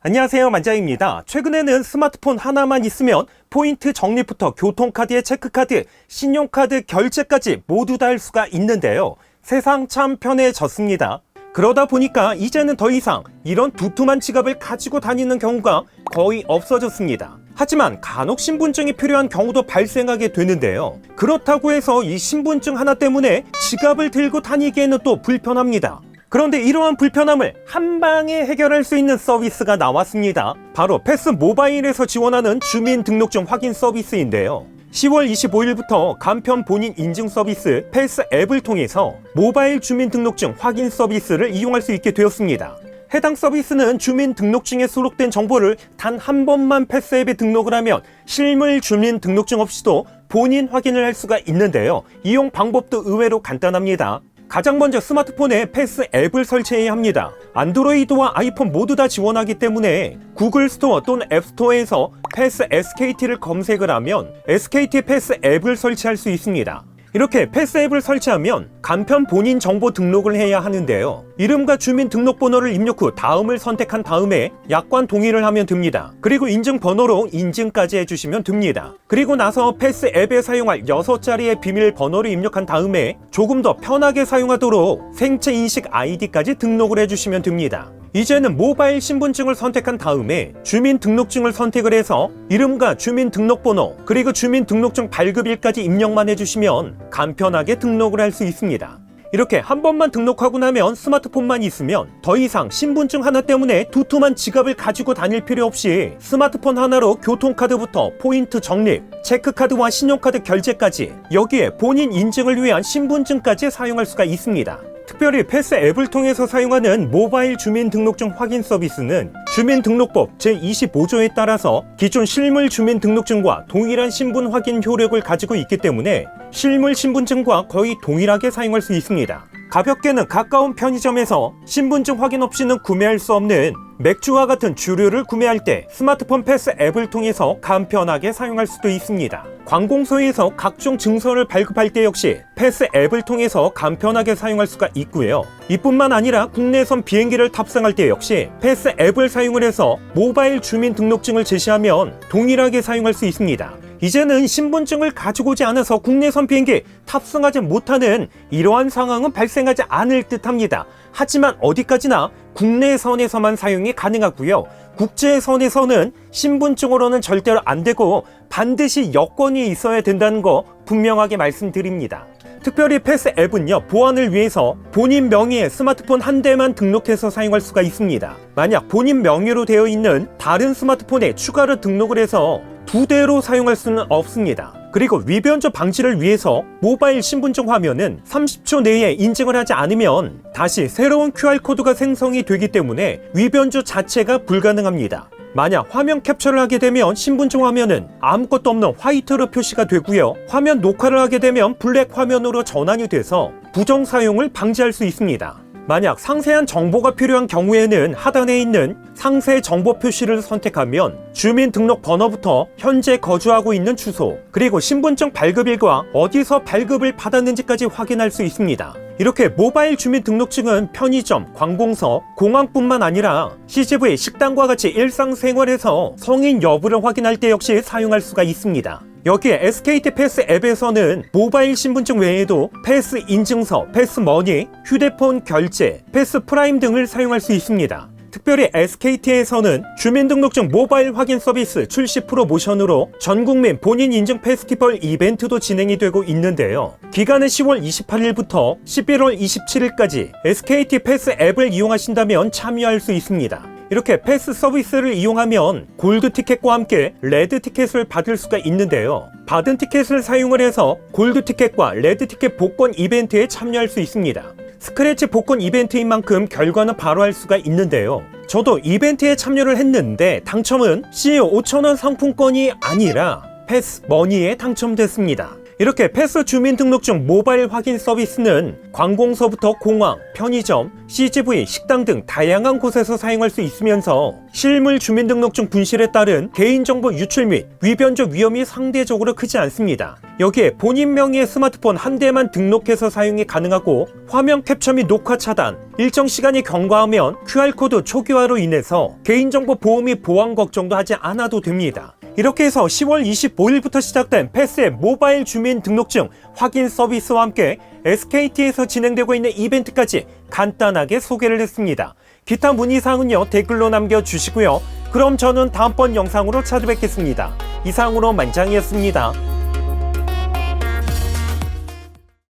안녕하세요, 만장입니다. 최근에는 스마트폰 하나만 있으면 포인트 적립부터 교통카드의 체크카드, 신용카드 결제까지 모두 다 할 수가 있는데요. 세상 참 편해졌습니다. 그러다 보니까 이제는 더 이상 이런 두툼한 지갑을 가지고 다니는 경우가 거의 없어졌습니다. 하지만 간혹 신분증이 필요한 경우도 발생하게 되는데요. 그렇다고 해서 이 신분증 하나 때문에 지갑을 들고 다니기에는 또 불편합니다. 그런데 이러한 불편함을 한 방에 해결할 수 있는 서비스가 나왔습니다. 바로 패스 모바일에서 지원하는 주민등록증 확인 서비스인데요. 10월 25일부터 간편 본인 인증 서비스 패스 앱을 통해서 모바일 주민등록증 확인 서비스를 이용할 수 있게 되었습니다. 해당 서비스는 주민등록증에 수록된 정보를 단 한 번만 패스 앱에 등록을 하면 실물 주민등록증 없이도 본인 확인을 할 수가 있는데요. 이용 방법도 의외로 간단합니다. 가장 먼저 스마트폰에 패스 앱을 설치해야 합니다. 안드로이드와 아이폰 모두 다 지원하기 때문에 구글 스토어 또는 앱 스토어에서 패스 SKT를 검색을 하면 SKT 패스 앱을 설치할 수 있습니다. 이렇게 패스 앱을 설치하면 간편 본인 정보 등록을 해야 하는데요. 이름과 주민등록번호를 입력 후 다음을 선택한 다음에 약관 동의를 하면 됩니다. 그리고 인증번호로 인증까지 해주시면 됩니다. 그리고 나서 패스 앱에 사용할 6자리의 비밀번호를 입력한 다음에 조금 더 편하게 사용하도록 생체인식 아이디까지 등록을 해주시면 됩니다. 이제는 모바일 신분증을 선택한 다음에 주민등록증을 선택을 해서 이름과 주민등록번호 그리고 주민등록증 발급일까지 입력만 해주시면 간편하게 등록을 할 수 있습니다. 이렇게 한 번만 등록하고 나면 스마트폰만 있으면 더 이상 신분증 하나 때문에 두툼한 지갑을 가지고 다닐 필요 없이 스마트폰 하나로 교통카드부터 포인트 적립, 체크카드와 신용카드 결제까지 여기에 본인 인증을 위한 신분증까지 사용할 수가 있습니다. 특별히 패스 앱을 통해서 사용하는 모바일 주민등록증 확인 서비스는 주민등록법 제25조에 따라서 기존 실물 주민등록증과 동일한 신분 확인 효력을 가지고 있기 때문에 실물 신분증과 거의 동일하게 사용할 수 있습니다. 가볍게는 가까운 편의점에서 신분증 확인 없이는 구매할 수 없는 맥주와 같은 주류를 구매할 때 스마트폰 패스 앱을 통해서 간편하게 사용할 수도 있습니다. 관공서에서 각종 증서를 발급할 때 역시 패스 앱을 통해서 간편하게 사용할 수가 있고요. 이뿐만 아니라 국내선 비행기를 탑승할 때 역시 패스 앱을 사용을 해서 모바일 주민등록증을 제시하면 동일하게 사용할 수 있습니다. 이제는 신분증을 가지고 오지 않아서 국내선 비행기에 탑승하지 못하는 이러한 상황은 발생하지 않을 듯합니다. 하지만 어디까지나 국내선에서만 사용이 가능하고요. 국제선에서는 신분증으로는 절대로 안 되고 반드시 여권이 있어야 된다는 거 분명하게 말씀드립니다. 특별히 패스 앱은요, 보안을 위해서 본인 명의의 스마트폰 한 대만 등록해서 사용할 수가 있습니다. 만약 본인 명의로 되어 있는 다른 스마트폰에 추가로 등록을 해서 2대로 사용할 수는 없습니다. 그리고 위변조 방지를 위해서 모바일 신분증 화면은 30초 내에 인증을 하지 않으면 다시 새로운 QR코드가 생성이 되기 때문에 위변조 자체가 불가능합니다. 만약 화면 캡처를 하게 되면 신분증 화면은 아무것도 없는 화이트로 표시가 되고요. 화면 녹화를 하게 되면 블랙 화면으로 전환이 돼서 부정 사용을 방지할 수 있습니다. 만약 상세한 정보가 필요한 경우에는 하단에 있는 상세 정보 표시를 선택하면 주민등록번호부터 현재 거주하고 있는 주소, 그리고 신분증 발급일과 어디서 발급을 받았는지까지 확인할 수 있습니다. 이렇게 모바일 주민등록증은 편의점, 관공서, 공항뿐만 아니라 CGV, 식당과 같이 일상생활에서 성인 여부를 확인할 때 역시 사용할 수가 있습니다. 여기에 SKT 패스 앱에서는 모바일 신분증 외에도 패스 인증서, 패스 머니, 휴대폰 결제, 패스 프라임 등을 사용할 수 있습니다. 특별히 SKT에서는 주민등록증 모바일 확인 서비스 출시 프로모션으로 전국민 본인 인증 페스티벌 이벤트도 진행이 되고 있는데요. 기간은 10월 28일부터 11월 27일까지 SKT 패스 앱을 이용하신다면 참여할 수 있습니다. 이렇게 패스 서비스를 이용하면 골드 티켓과 함께 레드 티켓을 받을 수가 있는데요. 받은 티켓을 사용을 해서 골드 티켓과 레드 티켓 복권 이벤트에 참여할 수 있습니다. 스크래치 복권 이벤트인 만큼 결과는 바로 할 수가 있는데요. 저도 이벤트에 참여를 했는데 당첨은 CEO 5,000원 상품권이 아니라 패스 머니에 당첨됐습니다. 이렇게 패스 주민등록증 모바일 확인 서비스는 관공서부터 공항, 편의점, CGV, 식당 등 다양한 곳에서 사용할 수 있으면서 실물 주민등록증 분실에 따른 개인정보 유출 및 위변조 위험이 상대적으로 크지 않습니다. 여기에 본인 명의의 스마트폰 한 대만 등록해서 사용이 가능하고 화면 캡처 및 녹화 차단, 일정 시간이 경과하면 QR코드 초기화로 인해서 개인정보 보호 및 보안 걱정도 하지 않아도 됩니다. 이렇게 해서 10월 25일부터 시작된 패스의 모바일 주민 등록증 확인 서비스와 함께 SKT에서 진행되고 있는 이벤트까지 간단하게 소개를 했습니다. 기타 문의사항은요 댓글로 남겨주시고요. 그럼 저는 다음번 영상으로 찾아뵙겠습니다. 이상으로 만장이었습니다.